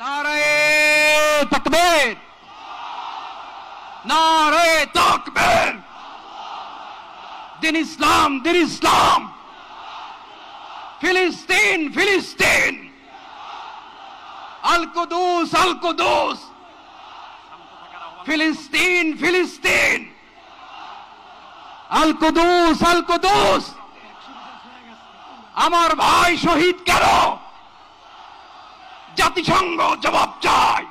নারায়ে তাকবীর, নারায়ে তাকবীর। দিন ইসলাম, দিন ইসলাম। ফিলিস্তিন, ফিলিস্তিন। আল কুদুস, আল কুদুস। ফিলিস্তিন, ফিলিস্তিন। আল কুদুস, আল কুদুস। আমার ভাই শহীদ কেন? জাতিসংঘ জবাব চায়।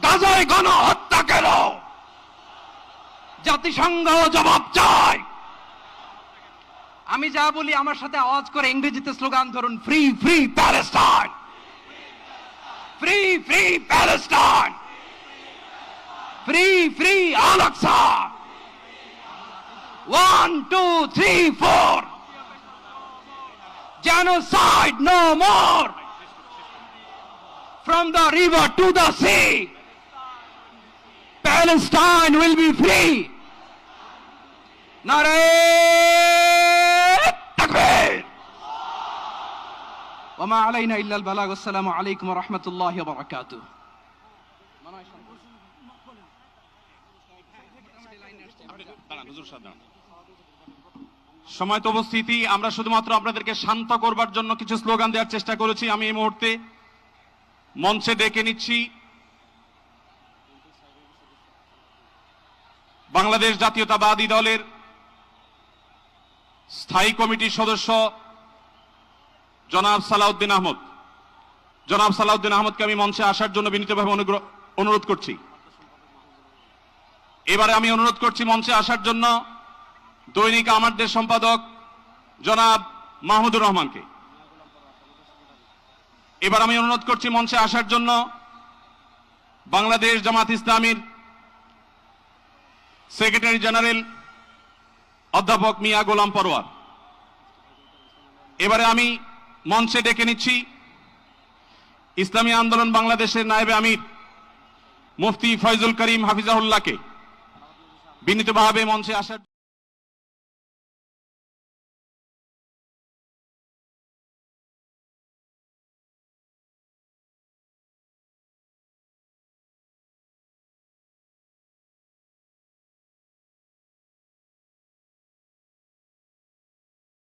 গাজায় গণহত্যা কেন? জাতিসংঘ জবাব চায়। আমি যা বলি আমার সাথে আওয়াজ করে ইংরেজিতে স্লোগান ধরুন, free free Palestine, free free Palestine, free free Al Aqsa. 1 2 3 4, genocide no more. From the river to the sea, Palestine will be free. Nare takbir. Wa ma alayna illa al-balagh. Assalamu alaykum wa rahmatullahi wa barakatuh. সময়ত উপস্থিতি, আমরা শুধুমাত্র আপনাদেরকে শান্ত করবার জন্য কিছু slogan দেওয়ার চেষ্টা করেছি। আমি এই মুহূর্তে মঞ্চে ডেকে নিচ্ছি বাংলাদেশ জাতীয়তাবাদী দলের স্থায়ী কমিটির সদস্য জনাব সালাউদ্দিন আহমদ। জনাব সালাউদ্দিন আহমদকে আমি মঞ্চে আসার জন্য বিনীতভাবে অনুরোধ করছি। এবারে আমি অনুরোধ করছি মঞ্চে আসার জন্য দৈনিক আমাদের সম্পাদক জনাব মাহমুদুর রহমানকে। এবার আমি অনুরোধ করছি মঞ্চে আসার জন্য বাংলাদেশ জামাত ইসলামীর সেক্রেটারি জেনারেল অধ্যাপক মিয়া গোলাম পরোয়ার। এবারে আমি মঞ্চে ডেকে নিচ্ছি ইসলামী আন্দোলন বাংলাদেশের নায়েবে আমির মুফতি ফয়জুল করিম হাফিজাহুল্লাহকে বিনীতভাবে মঞ্চে আসার